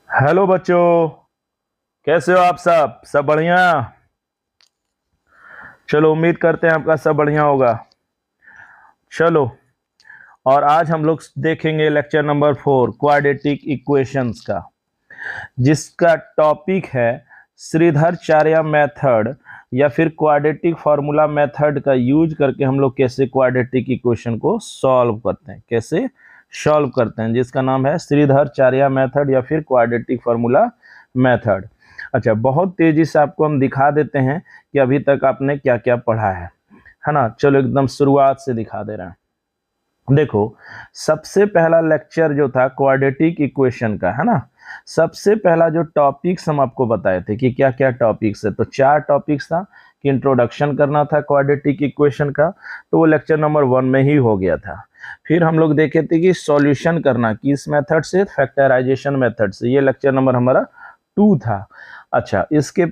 Hello बच्चों, कैसे हो आप? सब बढ़िया। चलो, उम्मीद करते हैं आपका सब बढ़िया होगा। चलो, और आज हम लोग देखेंगे लेक्चर नंबर 4 क्वाड्रेटिक इक्वेशंस का, जिसका टॉपिक है श्रीधराचार्य मेथड या फिर क्वाड्रेटिक फार्मूला मेथड का यूज करके हम लोग कैसे क्वाड्रेटिक इक्वेशन को सॉल्व करते हैं, जिसका नाम है श्रीधराचार्य मेथड या फिर क्वाड्रेटिक फार्मूला मेथड। अच्छा, बहुत तेजी से आपको हम दिखा देते हैं कि अभी तक आपने क्या क्या पढ़ा है ना। चलो, एकदम शुरुआत से दिखा दे रहे हैं। देखो, सबसे पहला लेक्चर जो था क्वाड्रेटिक इक्वेशन का, है ना। सबसे पहला जो टॉपिक्स हम आपको बताए थे कि क्या क्या टॉपिक्स है, तो 4 टॉपिक्स था कि इंट्रोडक्शन करना था क्वाड्रेटिक इक्वेशन का, तो वो लेक्चर नंबर 1 में ही हो गया था। फिर हम लोग देखे थे कि सॉल्यूशन करना किस मेथड से, फैक्टराइजेशन मेथड से, ये लेक्चर नंबर हमारा 2 था। अच्छा, इसके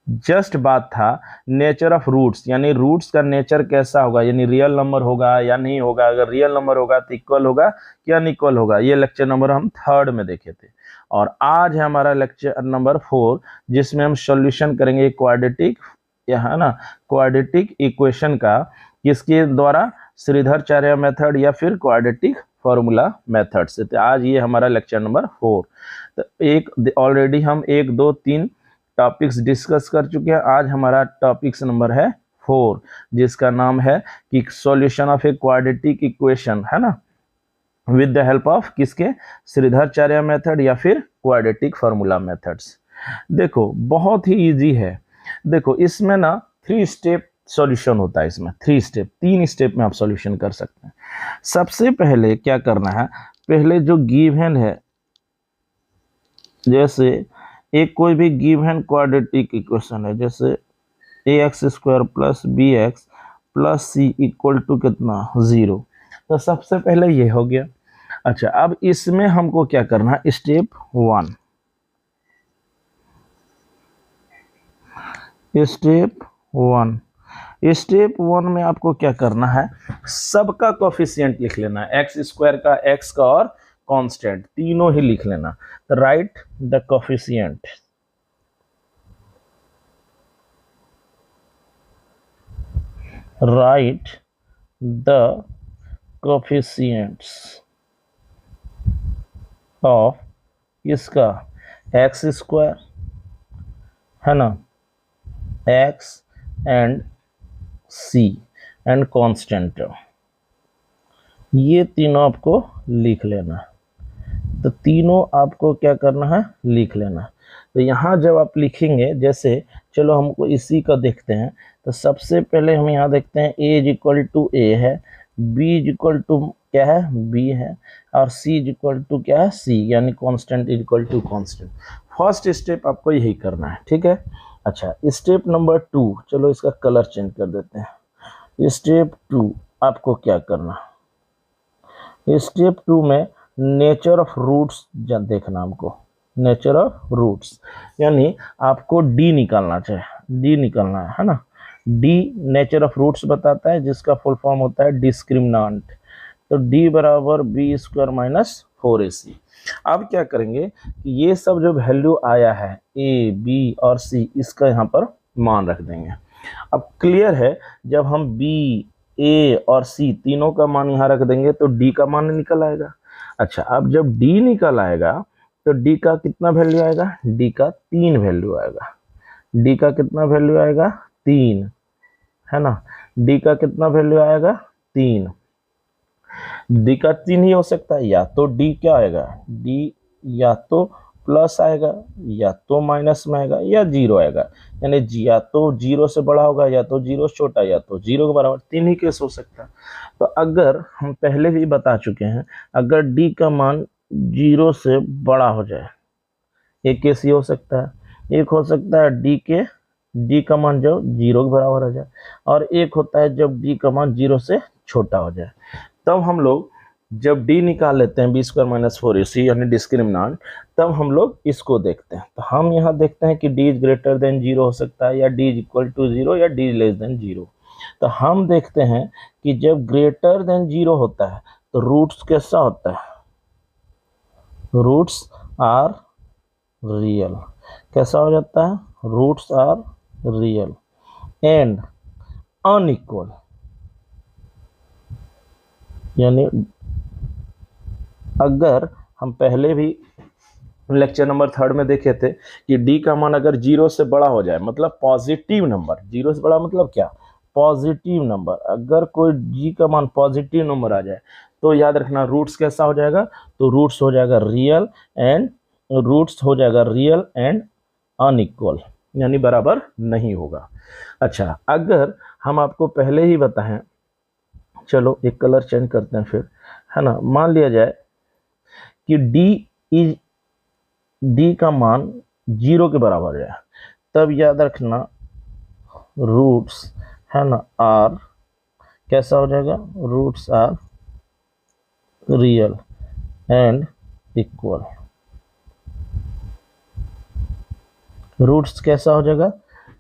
जस्ट बात था नेचर ऑफ रूट्स, यानी रूट्स का नेचर कैसा होगा, यानी रियल नंबर होगा या नहीं होगा, अगर रियल नंबर होगा तो इक्वल होगा या अनइक्वल होगा। ये लेक्चर नंबर हम 3rd में देखे थे। और आज है हमारा लेक्चर नंबर 4, जिसमें हम सॉल्यूशन करेंगे क्वाड्रेटिक, है ना, क्वाड्रेटिक इक्वेशन का, किसके द्वारा, श्रीधराचार्य मेथड या फिर क्वाड्रेटिक फार्मूला मेथड से। तो आज ये हमारा लेक्चर नंबर 4। तो एक ऑलरेडी हम 1 2 3 टॉपिक्स डिस्कस कर चुके हैं। आज हमारा टॉपिक्स नंबर है 4, जिसका नाम है कि solution of a quadratic equation, है ना, विद द हेल्प ऑफ किसके, श्रीधराचार्य मेथड या फिर क्वाड्रेटिक फार्मूला मेथड्स। देखो, बहुत ही इजी है। देखो, इसमें ना 3 स्टेप सॉल्यूशन होता है। इसमें 3 स्टेप में आप सॉल्यूशन कर सकते हैं। सबसे पहले क्या करना है, पहले जो गिवन है, जैसे एक कोई भी गिवन क्वाड्रेटिक इक्वेशन है, जैसे ax² plus bx plus c equal to कितना, 0। तो सबसे पहले ये हो गया। अच्छा, अब इसमें हमको क्या करना है, स्टेप 1। स्टेप 1 में आपको क्या करना है, सबका कोफिशिएंट लिख लेना है, x² का, x का और कांस्टेंट तीनों ही लिख लेना। तो right the coefficient, write the coefficients of इसका x², है ना, x and c and constant, ये तीनों आपको लिख लेना। तो तीनों आपको क्या करना है, लिख लेना। तो यहाँ जब आप लिखेंगे, जैसे चलो हमको इसी का देखते हैं। तो सबसे पहले हम यहाँ देखते हैं a is equal to a है, b इज इक्वल टू क्या है, b है, और c इज इक्वल टू क्या है, c, यानी constant is equal to constant. First step आपको यही करना है, ठीक है। अच्छा, स्टेप नंबर 2, चलो इसका कलर चेंज कर देते हैं। स्टेप 2 आपको क्या करना, स्टेप 2 में नेचर ऑफ रूट्स देखना हमको, नेचर ऑफ रूट्स, यानी आपको डी निकालना चाहिए, डी निकालना है ना। डी नेचर ऑफ रूट्स बताता है, जिसका फुल फॉर्म होता है डिस्क्रिमिनांट। तो डी बराबर b² माइनस 4ac। अब क्या करेंगे कि ये सब जो वैल्यू आया है a, b और c, इसका यहाँ पर मान रख देंगे। अब क्लियर है, जब हम b, a और c तीनों का मान यहाँ रख देंगे तो d का मान निकल आएगा। अच्छा, अब जब d निकल आएगा तो d का कितना वैल्यू आएगा, d का 3 वैल्यू आएगा। d का कितना वैल्यू आएगा, 3, है ना। d का कितना वैल्यू आएगा, 3। d का 3 ही हो सकता है, या तो d क्या आएगा, d या तो प्लस आएगा, या तो माइनस में आएगा, या 0 आएगा। यानी या तो 0 से बड़ा होगा, या तो 0 से छोटा, या तो 0 के बराबर। 3 ही केस हो सकता है। तो अगर हम पहले भी बता चुके हैं, अगर d का मान 0 से बड़ा हो जाए, एक केस ये हो सकता है। एक हो सकता है d का मान जब 0 के बराबर हो जाए, और एक होता है जब d का मान 0 से छोटा हो जाए। तब हम लोग जब d निकाल लेते हैं, b² माइनस 4ac, यानी डिस्क्रिमिनांट, तब हम लोग इसको देखते हैं। तो हम यहाँ देखते हैं कि d इज ग्रेटर देन 0 हो सकता है, या d इज इक्वल टू 0, या d लेस देन 0। तो हम देखते हैं कि जब ग्रेटर देन 0 होता है तो रूट्स कैसा होता है, रूट्स आर रियल। कैसा हो जाता है? Roots are real and unequal, यानी अगर हम पहले भी लेक्चर नंबर 3 में देखे थे कि डी का मान अगर 0 से बड़ा हो जाए, मतलब पॉजिटिव नंबर, 0 से बड़ा मतलब क्या? Positive number. अगर कोई जी का मान पॉजिटिव नंबर आ जाए तो याद रखना रूट्स कैसा हो जाएगा? तो रूट्स हो जाएगा रियल एंड अनइक्वल, यानी बराबर नहीं होगा। अच्छा, अगर हम आपको पहले ही बताएं, चलो एक कलर चेंज करते हैं फिर, है ना। मान लिया जाए कि डी का मान 0 के बराबर है, तब याद रखना रूट्स, है ना, आर कैसा हो जाएगा? Roots are real and equal. Roots कैसा हो जाएगा?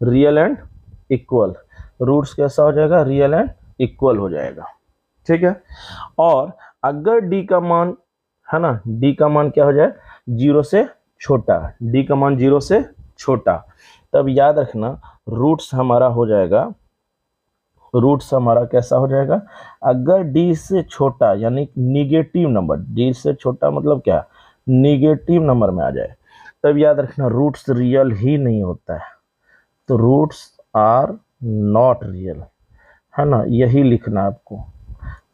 Real and equal. रूट्स कैसा हो जाएगा? रियल एंड इक्वल हो जाएगा। ठीक है। और अगर डी का मान, है ना, डी का मान क्या हो जाए? 0 से छोटा। डी का मान 0 से छोटा, तब याद रखना रूट्स हमारा हो जाएगा, रूट्स हमारा कैसा हो जाएगा? अगर डी से छोटा यानी निगेटिव नंबर, डी से छोटा मतलब क्या? निगेटिव नंबर में आ जाए, तब याद रखना रूट्स रियल ही नहीं होता है, तो रूट्स आर नॉट रियल, है ना, यही लिखना है आपको।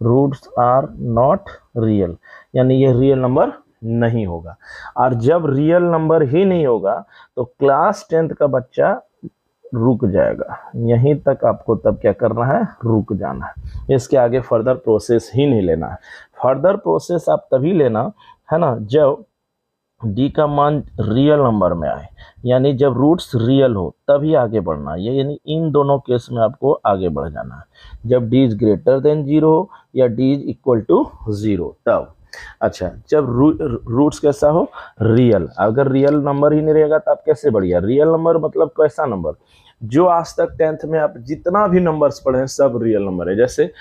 रूट्स आर नॉट रियल, यानी ये रियल नंबर नहीं होगा। और जब रियल नंबर ही नहीं होगा तो क्लास 10th का बच्चा रुक जाएगा, यहीं तक आपको तब क्या करना है? रुक जाना है। इसके आगे फर्दर प्रोसेस ही नहीं लेना है। फर्दर प्रोसेस आप तभी लेना, है ना, जब डी का मान रियल नंबर में आए, यानी जब रूट्स रियल हो तभी आगे बढ़ना है। यानी इन दोनों केस में आपको आगे बढ़ जाना है, जब डी इज ग्रेटर देन 0 या डी इज इक्वल टू 0 तब। अच्छा, जब रूट्स कैसा हो? रियल। अगर रियल नंबर ही नहीं रहेगा तो आप कैसे बढ़िया? रियल नंबर मतलब कैसा नंबर? जो आज तक 10th में आप जितना भी नंबर्स पढ़े हैं सब रियल नंबर है। जैसे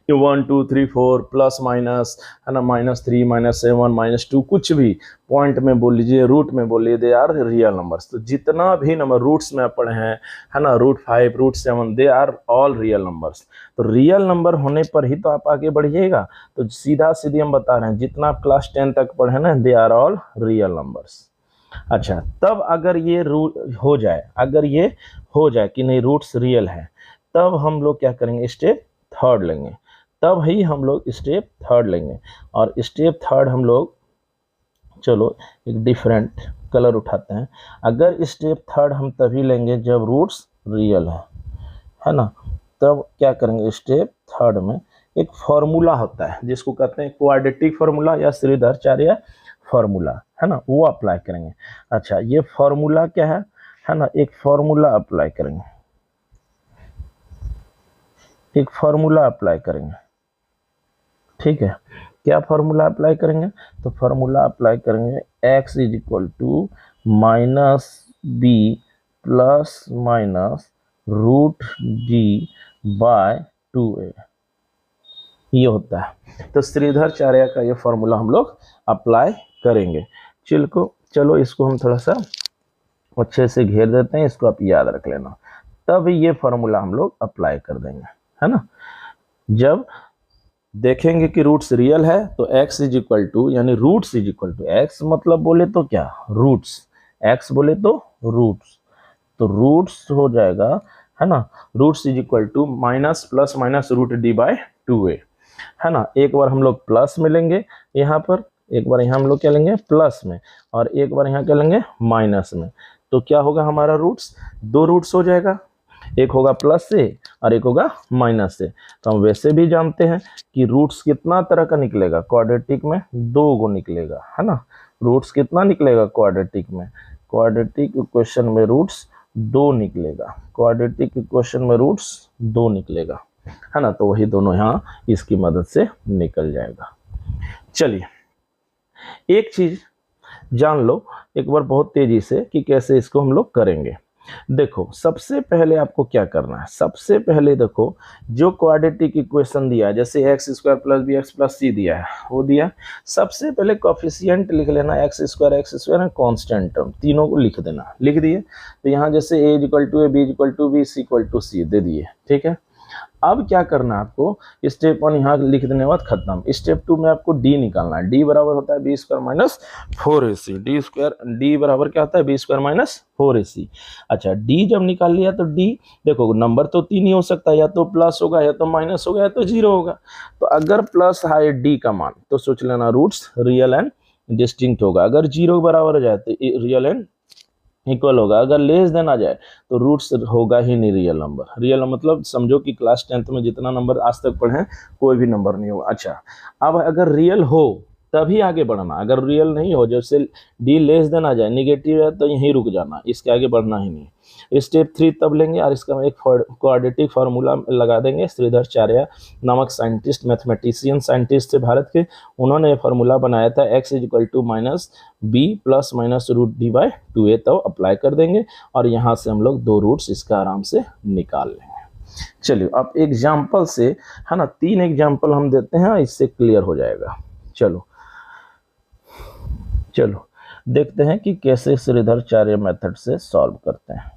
1 2 3 4 प्लस माइनस, है ना, -3 -7 -2, कुछ भी पॉइंट में बोल लीजिए, रूट में बोलिए, दे आर रियल नंबर्स। तो जितना भी नंबर रूट्स में आप पढ़े हैं, है ना, √5 √7, they are all real numbers. तो रियल नंबर होने पर ही तो आप आगे बढ़िएगा। तो सीधा सीधी हम बता रहे हैं, जितना आप क्लास 10 तक पढ़े ना, they are all real numbers. अच्छा, तब अगर ये हो जाए, अगर ये हो जाए कि नहीं रूट्स रियल है, तब हम लोग क्या करेंगे? स्टेप 3 लेंगे। तब ही हम लोग स्टेप 3 लेंगे। और स्टेप 3 हम लोग, चलो एक डिफरेंट कलर उठाते हैं। अगर स्टेप 3 हम तभी लेंगे जब रूट्स रियल है ना। तब क्या करेंगे? स्टेप 3 में एक फॉर्मूला होता है जिसको कहते हैं क्वाड्रेटिक फार्मूला या श्रीधराचार्य फार्मूला, है ना, वो अप्लाई करेंगे। अच्छा, ये फार्मूला क्या है ना, एक फार्मूला अप्लाई करेंगे, एक फार्मूला अप्लाई करेंगे। ठीक है, क्या फार्मूला अप्लाई करेंगे? तो फार्मूला अप्लाई करेंगे x is equal to -b plus minus √d/2a, ये होता है। तो श्रीधराचार्य का ये फार्मूला हम लोग अप्लाई करेंगे। चलो इसको हम थोड़ा सा अच्छे से घेर देते हैं, इसको आप याद रख लेना। तब ये फार्मूला हम लोग अप्लाई कर देंगे, है ना। जब देखेंगे कि रूट्स रियल है तो x इज इक्वल टू, यानी roots is equal to x मतलब बोले तो क्या? रूट्स। x बोले तो रूट्स, तो रूट्स हो जाएगा, है ना, roots is equal to minus plus minus √d/2a, है ना। एक बार हम लोग प्लस में लेंगे यहाँ पर, एक बार यहाँ हम लोग क्या लेंगे? प्लस में, और एक बार यहाँ क्या लेंगे? माइनस में। तो क्या होगा हमारा रूट्स? 2 रूट्स हो जाएगा, एक होगा प्लस से और एक होगा माइनस से। तो हम वैसे भी जानते हैं कि रूट्स कितना तरह का निकलेगा? क्वाड्रेटिक में 2 गो निकलेगा, है ना। रूट्स कितना निकलेगा क्वाड्रेटिक में? क्वाड्रेटिक इक्वेशन में रूट्स 2 निकलेगा, क्वाड्रेटिक इक्वेशन में रूट्स 2 निकलेगा, है ना। तो वही दोनों यहाँ इसकी मदद से निकल जाएगा। चलिए एक चीज जान लो एक बार बहुत तेजी से कि कैसे इसको हम लोग करेंगे। देखो सबसे पहले आपको क्या करना है, सबसे पहले देखो जो क्वाड्रेटिक इक्वेशन दिया है, जैसे X square plus B X plus C दिया है, वो दिया, सबसे पहले कोफिशिएंट लिख लेना, X square and constant term तीनों को लिख देना, लिख दिए। तो यहाँ जैसे A equal to A, B equal to B, C equal to C दे दिए, ठीक है। अब क्या करना है आपको, स्टेप 1 यहाँ लिख देने के बाद खत्म। स्टेप 2 में आपको डी निकालना है। डी बराबर होता है B square minus 4ac। D बराबर क्या होता है, बी स्क्वायर माइनस 4ac। अच्छा, डी जब निकाल लिया तो डी देखो नंबर तो 3 ही हो सकता है, या तो प्लस होगा, या तो माइनस होगा, या तो 0 होगा। तो अगर प्लस है डी का मान तो सोच लेना रूट्स रियल एंड डिस्टिंक्ट होगा। अगर 0 बराबर हो जाए तो रियल एंड इक्वल होगा। अगर लेस देन आ जाए तो रूट्स होगा ही नहीं रियल नंबर। रियल मतलब समझो कि क्लास 10th में जितना नंबर आज तक पढ़े कोई भी नंबर नहीं होगा। अच्छा, अब अगर रियल हो तभी आगे बढ़ना, अगर रियल नहीं हो, जैसे डी लेस देन आ जाए, निगेटिव है, तो यहीं रुक जाना, इसके आगे बढ़ना ही नहीं। स्टेप 3 तब लेंगे और इसका एक क्वाड्रेटिक फार्मूला लगा देंगे। श्रीधराचार्य नामक साइंटिस्ट, मैथमेटिशियन साइंटिस्ट थे भारत के, उन्होंने फार्मूला बनाया था x is equal to minus b plus minus root d by 2a, तो अप्लाई कर देंगे और यहाँ से हम लोग 2 रूट्स इसका आराम से निकाल लेंगे। चलिए अब एग्जाम्पल से, है ना, 3 एग्जाम्पल हम देते हैं, इससे क्लियर हो जाएगा। चलो देखते हैं कि कैसे श्रीधराचार्य मेथड से सॉल्व करते हैं।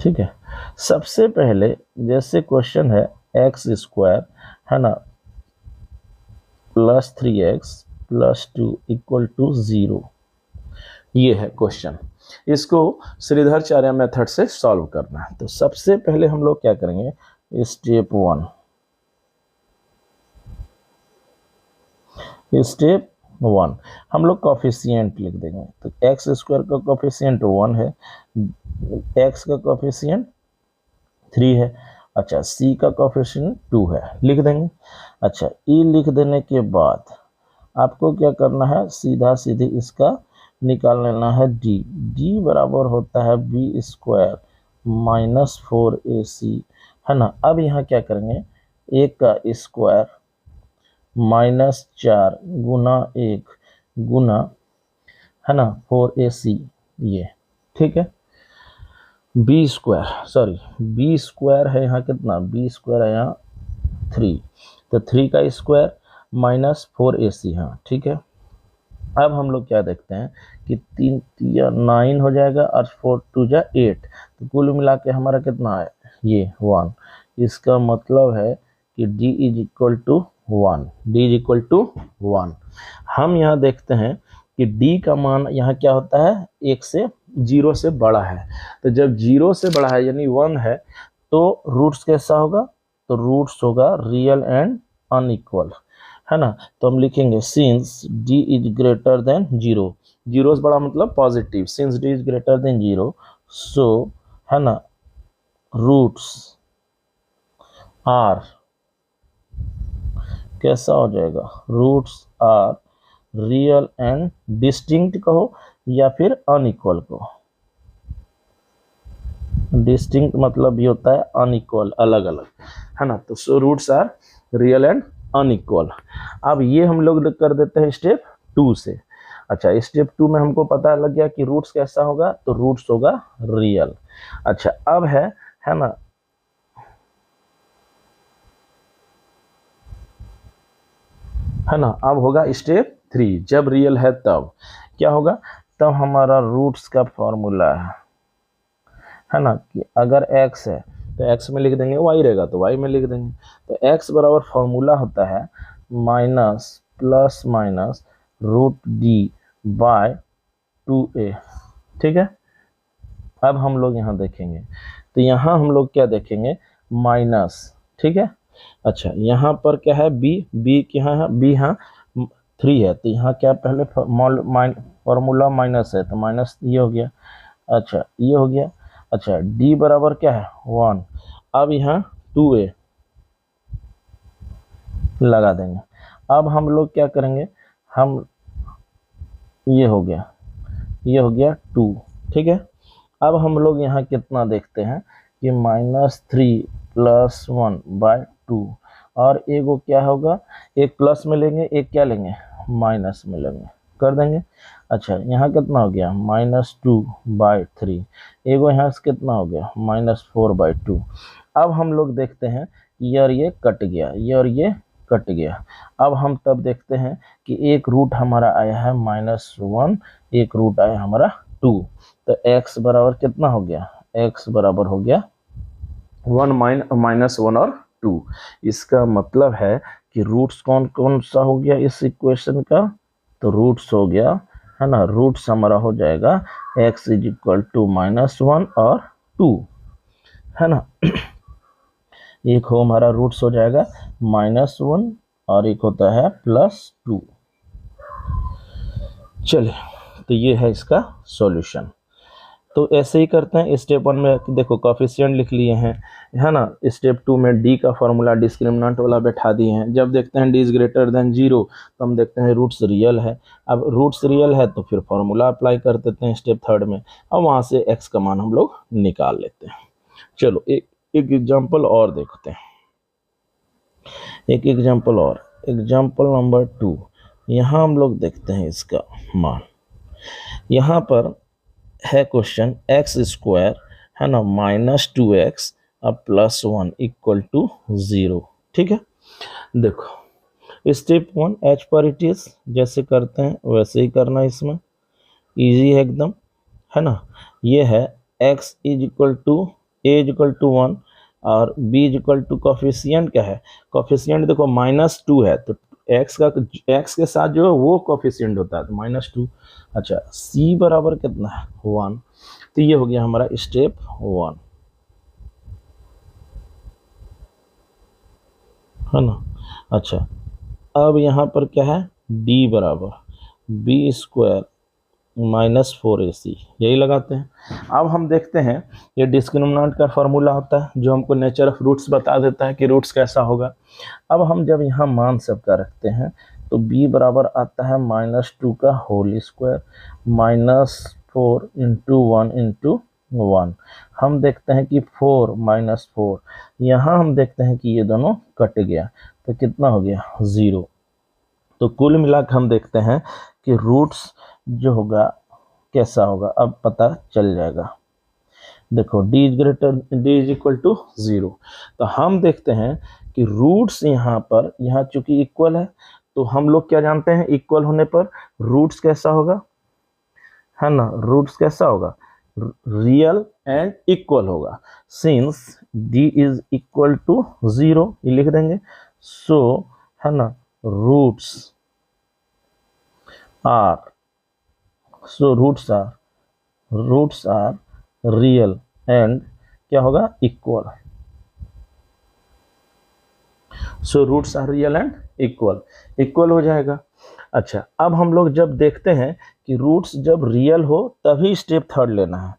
ठीक है, सबसे पहले जैसे क्वेश्चन है एक्स स्क्वायर, है ना, plus 3x plus 2 equal to 0, ये है क्वेश्चन। इसको श्रीधराचार्य मेथड से सॉल्व करना है। तो सबसे पहले हम लोग क्या करेंगे, स्टेप 1 हम लोग कोफिशिएंट लिख देंगे। तो एक्स स्क्वायर का कोफिशिएंट 1 है, एक्स का कोफिशिएंट 3 है, अच्छा सी का कोफिशिएंट 2 है, लिख देंगे। अच्छा, ई लिख देने के बाद आपको क्या करना है, सीधा सीधे इसका निकाल लेना है डी। डी बराबर होता है बी स्क्वायर माइनस 4ac, है ना। अब यहाँ क्या करेंगे, एक का स्क्वायर माइनस 4 गुना 1 गुना, है ना, 4ac, ये ठीक है। बी स्क्वायर है यहाँ कितना, बी स्क्वायर है यहाँ 3, तो 3 का स्क्वायर माइनस 4ac, हाँ ठीक है। अब हम लोग क्या देखते हैं कि 3 या 9 हो जाएगा और 4 2 जा 8, तो कुल मिला के हमारा कितना है, ये 1। इसका मतलब है कि d इज इक्वल टू 1। हम यहाँ देखते हैं कि d का मान यहाँ क्या होता है, 1 से 0 से बड़ा है। तो जब 0 से बड़ा है यानी 1 है, तो रूट्स कैसा होगा, तो रूट्स होगा रियल एंड अनइक्वल, है ना। तो हम लिखेंगे since d is greater than 0, 0 से बड़ा मतलब positive, since d is greater than 0, so, है ना, रूट्स आर कैसा हो जाएगा, roots are real and distinct कहो या फिर अनइक्वल कहो। डिस्टिंक्ट मतलब ये होता है अनइक्वल, अलग अलग, है ना। तो so roots are real and unequal. अब ये हम लोग कर देते हैं स्टेप 2 से। अच्छा, स्टेप 2 में हमको पता लग गया कि रूट्स कैसा होगा, तो रूट्स होगा रियल। अच्छा, अब है ना, अब होगा स्टेप 3। जब रियल है तब क्या होगा, तब हमारा रूट्स का फॉर्मूला है ना, कि अगर x है तो x में लिख देंगे, y रहेगा तो y में लिख देंगे। तो x बराबर फॉर्मूला होता है minus plus minus root d by 2a, ठीक है। अब हम लोग यहाँ देखेंगे, तो यहाँ हम लोग क्या देखेंगे, माइनस, ठीक है। अच्छा, यहाँ पर क्या है, b क्या है, b यहाँ 3 है, तो यहाँ क्या पहले फॉर्मूला माइनस है, तो माइनस ये हो गया। अच्छा, ये हो गया। अच्छा, d बराबर क्या है 1, अब यहाँ 2a लगा देंगे। अब हम लोग क्या करेंगे, हम ये हो गया 2, ठीक है। अब हम लोग यहाँ कितना देखते हैं कि -3 + 1/2, और एक क्या होगा, एक प्लस में लेंगे, एक क्या लेंगे, माइनस में लेंगे, कर देंगे। अच्छा यहाँ कितना हो गया -2/3, एगो यहाँ से कितना हो गया -4/2। अब हम लोग देखते हैं ये और ये कट गया, ये और ये कट गया। अब हम तब देखते हैं कि एक रूट हमारा आया है -1, एक रूट आया हमारा 2, तो x बराबर कितना हो गया, x बराबर हो गया 1 और 2। इसका मतलब है कि रूट्स कौन कौन सा हो गया इस इक्वेशन का, तो रूट्स हो गया, है ना, रूट्स हमारा हो जाएगा x = -1 और 2, है ना। एक हो हमारा रूट्स हो जाएगा -1 और एक होता है +2। चलिए, तो ये है इसका सॉल्यूशन। तो ऐसे ही करते हैं। स्टेप 1 में देखो कोफिशिएंट लिख लिए हैं, है ना। स्टेप 2 में डी का फॉर्मूला डिस्क्रिमिनेंट वाला बैठा दिए हैं। जब देखते हैं डी इज ग्रेटर देन 0 तो हम देखते हैं रूट्स रियल है। अब रूट्स रियल है तो फिर फॉर्मूला अप्लाई कर देते हैं स्टेप 3 में। अब वहाँ से एक्स का मान हम लोग निकाल लेते हैं। चलो एक एग्जाम्पल और देखते हैं, एक एग्जाम्पल और, एग्जाम्पल नंबर 2। यहाँ हम लोग देखते हैं इसका मान। यहाँ पर है क्वेश्चन x², है ना, -2x अब +1 = 0। ठीक है, देखो स्टेप 1 एच पर इट इज, जैसे करते हैं वैसे ही करना, इसमें इजी है एकदम, है ना। ये है x = a = 1 और b = कोफिशिएंट क्या है, कोफिशिएंट देखो -2 है तो x के साथ जो है वो कोफिशिएंट होता है तो -2। अच्छा c बराबर कितना है 1, तो ये हो गया हमारा स्टेप 1, है ना। अच्छा अब यहाँ पर क्या है, d बराबर b² -4ac, यही लगाते हैं। अब हम देखते हैं ये डिस्क्रिमिनेंट का फॉर्मूला होता है जो हमको नेचर ऑफ रूट्स बता देता है कि रूट्स कैसा होगा। अब हम जब यहाँ मान सबका रखते हैं तो b बराबर आता है -2 का होल स्क्वायर -4 × 1 × 1। हम देखते हैं कि 4 -4, यहाँ हम देखते हैं कि ये दोनों कट गया तो कितना हो गया 0। तो कुल मिलाकर हम देखते हैं कि रूट्स जो होगा कैसा होगा, अब पता चल जाएगा। देखो d = 0, तो हम देखते हैं कि रूट्स यहाँ पर, यहाँ चूंकि इक्वल है तो हम लोग क्या जानते हैं, इक्वल होने पर रूट्स कैसा होगा, है ना, रूट्स कैसा होगा, रियल एंड इक्वल होगा। सिंस d = 0 ये लिख देंगे, सो है ना रूट्स आर रियल एंड क्या होगा, equal. So roots are real and equal हो जाएगा। अच्छा अब हम लोग जब देखते हैं कि रूट्स जब रियल हो तभी स्टेप 3 लेना है,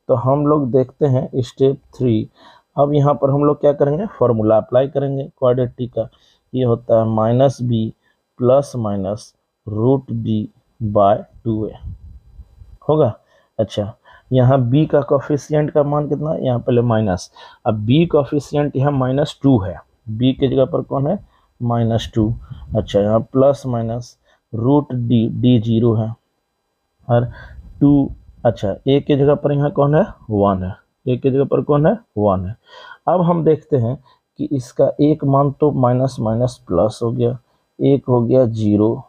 तो हम लोग देखते हैं स्टेप 3। अब यहाँ पर हम लोग क्या करेंगे, फॉर्मूला अप्लाई करेंगे क्वाड्रेटिक का। ये होता है -b ± √b/2a होगा। अच्छा यहाँ b का कोफिशिएंट का मान कितना है, यहाँ पहले माइनस, अब b कोफिशिएंट यहाँ -2 है, b के जगह पर कौन है -2। अच्छा यहाँ ±√d 0 है और 2, अच्छा a के जगह पर यहाँ कौन है 1 है, a के जगह पर कौन है 1 है। अब हम देखते हैं कि इसका एक मान तो माइनस प्लस हो गया, एक हो गया 0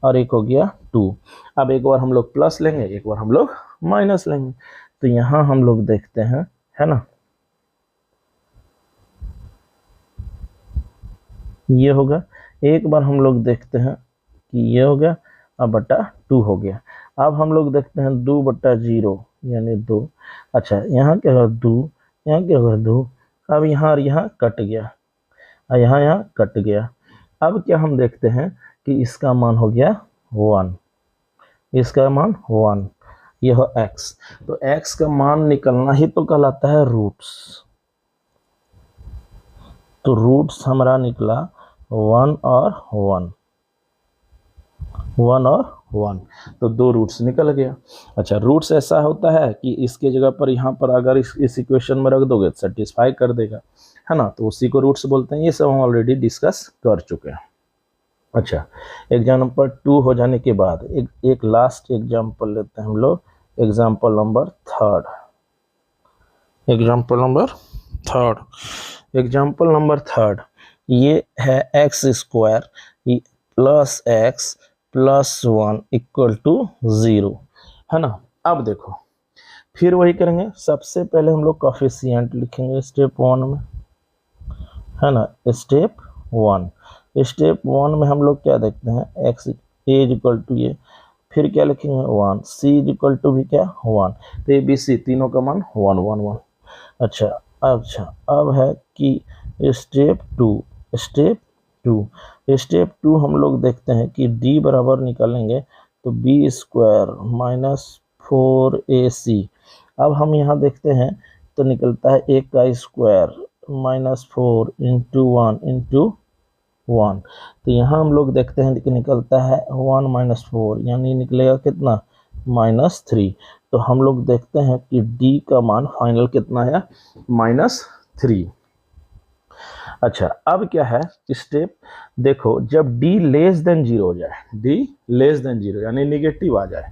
और एक हो गया 2। अब एक बार हम लोग प्लस लेंगे, एक बार हम लोग माइनस लेंगे, तो यहाँ हम लोग देखते हैं, है ना, ये होगा। एक बार हम लोग देखते हैं कि ये हो गया, अब बटा 2 हो गया। अब हम लोग देखते हैं 2/0 यानी 2। अच्छा यहाँ क्या होगा 2, यहाँ क्या होगा 2, अब यहाँ और यहाँ कट गया और यहाँ कट गया। अब क्या हम देखते हैं कि इसका मान हो गया 1, इसका मान 1, यह हो x, तो x का मान निकलना ही तो कहलाता है रूट्स। तो रूट्स हमारा निकला 1 और 1, 1 और 1, तो 2 रूट्स निकल गया। अच्छा रूट्स ऐसा होता है कि इसके जगह पर यहाँ पर अगर इस इक्वेशन में रख दोगे तो सेटिस्फाई कर देगा, है ना, तो उसी को रूट्स बोलते हैं। ये सब हम ऑलरेडी डिस्कस कर चुके हैं। अच्छा, एग्जाम्पल 2 हो जाने के बाद एक लास्ट एग्जाम्पल लेते हैं हम लोग, example number third. Example number third ये है x square plus x plus 1 equal to 0, है ना। अब देखो फिर वही करेंगे, सबसे पहले हम लोग कोफिशिएंट लिखेंगे स्टेप 1 में, है ना। स्टेप वन में हम लोग क्या देखते हैं, एक्स ए इक्वल टू ये, फिर क्या लिखेंगे 1, सी इक्वल टू भी क्या 1, तो ए बी सी तीनों का मान 1 1 1। अच्छा, अब है कि स्टेप टू हम लोग देखते हैं कि डी बराबर निकालेंगे तो बी स्क्वायर माइनस 4ac। अब हम यहाँ देखते हैं तो निकलता है एक का स्क्वायर -4 इंटू 1 तो यहाँ हम लोग देखते हैं कि निकलता है 1 - 4 यानी निकलेगा कितना -3। तो हम लोग देखते हैं कि डी का मान फाइनल कितना है -3। अच्छा, अब क्या है स्टेप, देखो जब d लेस देन 0 हो जाए, d लेस देन 0 यानी निगेटिव आ जाए,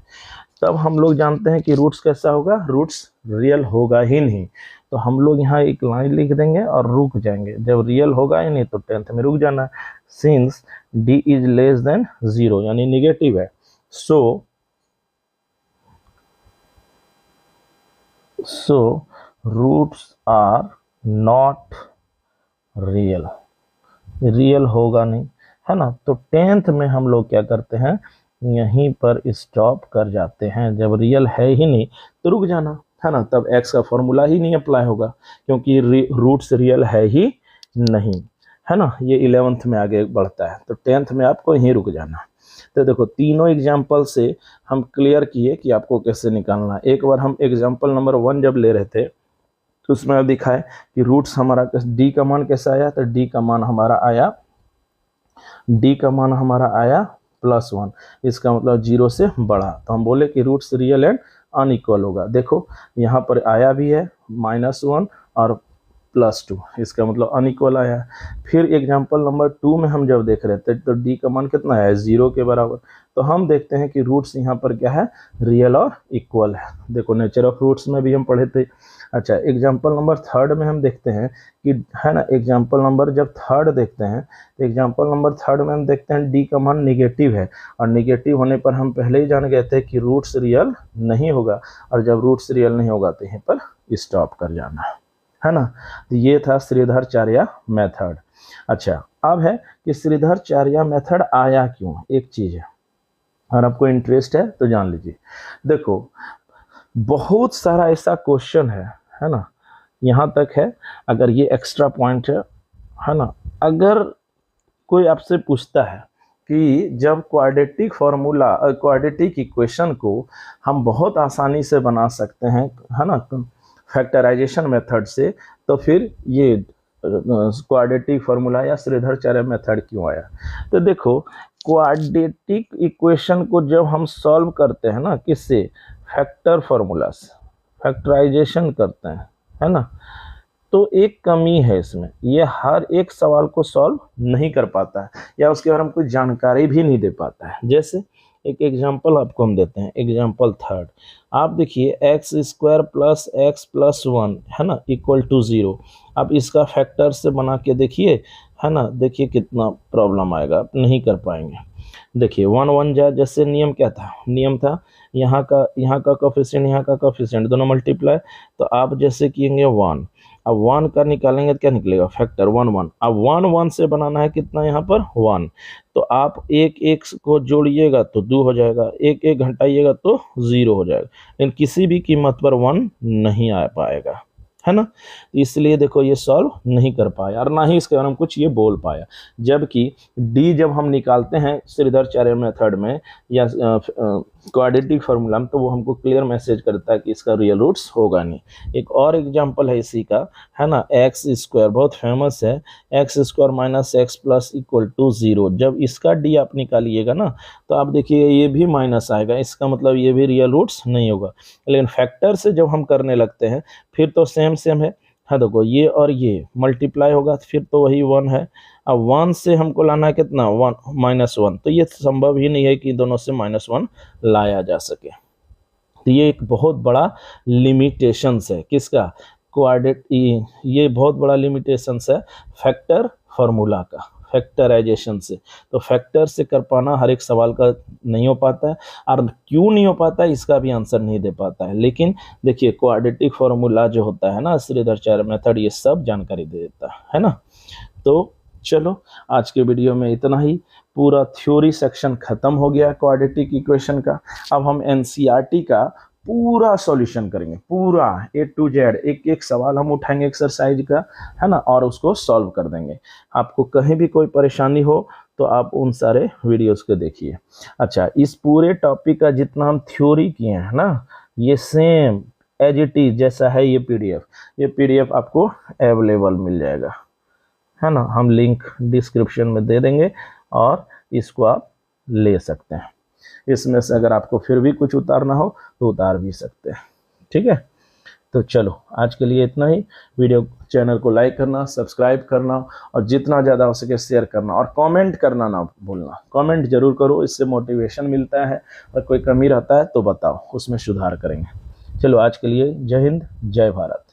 तब हम लोग जानते हैं कि रूट्स कैसा होगा, रूट्स रियल होगा ही नहीं। तो हम लोग यहाँ एक लाइन लिख देंगे और रुक जाएंगे, जब रियल होगा ही नहीं तो 10th में रुक जाना। Since d is less than 0 यानी निगेटिव है, so roots are not real होगा नहीं, है ना। तो 10th में हम लोग क्या करते हैं, यहीं पर स्टॉप कर जाते हैं, जब रियल है ही नहीं तो रुक जाना, है ना। तब x का फॉर्मूला ही नहीं अप्लाई होगा क्योंकि रूट्स रियल है ही नहीं, है ना। ये 11th में आगे बढ़ता है, तो 10th में आपको यहीं रुक जाना। तो देखो तीनों एग्जाम्पल से हम क्लियर किए कि आपको कैसे निकालना है। एक बार हम एग्जाम्पल नंबर 1 जब ले रहे थे तो उसमें दिखा है कि रूट्स हमारा डी का मान कैसा आया, तो डी का मान हमारा आया +1, इसका मतलब 0 से बड़ा, तो हम बोले कि रूट्स रियल एंड अनइक्वल होगा। देखो यहाँ पर आया भी है -1 और +2, इसका मतलब अनइक्वल आया। फिर एग्जाम्पल नंबर 2 में हम जब देख रहे थे तो डी का मान कितना है 0 के बराबर, तो हम देखते हैं कि रूट्स यहाँ पर क्या है, रियल और इक्वल है। देखो नेचर ऑफ रूट्स में भी हम पढ़े थे। अच्छा, एग्जाम्पल नंबर थर्ड में हम देखते हैं कि, है ना, एग्जाम्पल नंबर जब थर्ड देखते हैं तो एग्जाम्पल नंबर थर्ड में हम देखते हैं डी का मान निगेटिव है, और निगेटिव होने पर हम पहले ही जान गए थे कि रूट्स रियल नहीं होगा, और जब रूट्स रियल नहीं होगा तो यहीं पर स्टॉप कर जाना, है ना। तो ये था श्रीधराचार्य मेथड। अच्छा, अब है कि श्रीधराचार्य मेथड आया क्यों, एक चीज है, और आपको इंटरेस्ट है तो जान लीजिए। देखो बहुत सारा ऐसा क्वेश्चन है ना, यहाँ तक है, अगर ये एक्स्ट्रा पॉइंट है ना, अगर कोई आपसे पूछता है कि जब क्वाड्रेटिक इक्वेशन को हम बहुत आसानी से बना सकते हैं, है ना, फैक्टराइजेशन मेथड से, तो फिर ये क्वाड्रेटिक फार्मूला या श्रीधराचार्य मेथड क्यों आया। तो देखो क्वाड्रेटिक इक्वेशन को जब हम सॉल्व करते हैं ना, किससे, फैक्टर फार्मूला से फैक्टराइजेशन करते हैं, है ना, तो एक कमी है इसमें, ये हर एक सवाल को सॉल्व नहीं कर पाता है या उसके बारे में कोई जानकारी भी नहीं दे पाता है। जैसे एक एग्जांपल आपको हम देते हैं, एग्जांपल थर्ड, आप देखिए x² + x + 1, है ना, इक्वल टू 0। आप इसका फैक्टर से बना के देखिए, है ना, देखिए कितना प्रॉब्लम आएगा, आप नहीं कर पाएंगे। देखिए 1 1 जा, जैसे नियम क्या था, नियम था यहाँ का कोफिशिएंट यहाँ का कोफिशिएंट दोनों मल्टीप्लाई, तो आप जैसे किएंगे 1, अब 1 का निकालेंगे तो क्या निकलेगा, फैक्टर 1 1। अब 1 1 से बनाना है कितना, यहाँ पर 1, तो आप एक को जोड़िएगा तो 2 हो जाएगा, एक घटाइएगा तो 0 हो जाएगा, लेकिन किसी भी कीमत पर 1 नहीं आ पाएगा, है ना। इसलिए देखो ये सॉल्व नहीं कर पाया और ना ही इसके बारे में कुछ ये बोल पाया। जबकि डी जब हम निकालते हैं श्रीधराचार्य मेथड में या क्वाड्रेटिक फार्मूला में, तो वो हमको क्लियर मैसेज करता है कि इसका रियल रूट्स होगा नहीं। एक और एग्जांपल है इसी का, है ना, x², बहुत फेमस है, x² - x + इक्वल टू 0। जब इसका डी आप निकालिएगा ना, तो आप देखिए ये भी माइनस आएगा, इसका मतलब ये भी रियल रूट्स नहीं होगा। लेकिन फैक्टर से जब हम करने लगते हैं फिर तो सेम है, है, देखो ये और ये मल्टीप्लाई होगा फिर तो वही 1 है। अब 1 से हमको लाना है कितना, 1 -1, तो ये संभव ही नहीं है कि दोनों से -1 लाया जा सके। तो ये एक बहुत बड़ा लिमिटेशंस है किसका, क्वाड्रेट, ये बहुत बड़ा लिमिटेशंस है फैक्टर फार्मूला का, फैक्टराइजेशन से। तो फैक्टर से कर पाना हर एक सवाल का नहीं हो पाता है, और क्यों नहीं हो पाता है इसका भी आंसर नहीं दे पाता है। लेकिन देखिए क्वाड्रेटिक फार्मूला जो होता है ना, श्रीधराचार्य मेथड, ये सब जानकारी दे देता है ना। तो चलो आज के वीडियो में इतना ही, पूरा थ्योरी सेक्शन खत्म हो गया क्वाड्रेटिक इक्वेशन का। अब हम एनसीईआरटी का पूरा सॉल्यूशन करेंगे, पूरा A to Z, एक एक सवाल हम उठाएंगे एक्सरसाइज का, है ना, और उसको सॉल्व कर देंगे। आपको कहीं भी कोई परेशानी हो तो आप उन सारे वीडियोस को देखिए। अच्छा, इस पूरे टॉपिक का जितना हम थ्योरी किए हैं ना, ये सेम एज इट इज जैसा है ये पीडीएफ आपको अवेलेबल मिल जाएगा, है ना। हम लिंक डिस्क्रिप्शन में दे देंगे और इसको आप ले सकते हैं। इसमें से अगर आपको फिर भी कुछ उतारना हो तो उतार भी सकते हैं, ठीक है। तो चलो आज के लिए इतना ही। वीडियो चैनल को लाइक करना, सब्सक्राइब करना, और जितना ज़्यादा हो सके शेयर करना, और कमेंट करना ना भूलना। कमेंट जरूर करो, इससे मोटिवेशन मिलता है, और कोई कमी रहता है तो बताओ, उसमें सुधार करेंगे। चलो आज के लिए जय हिंद, जय भारत।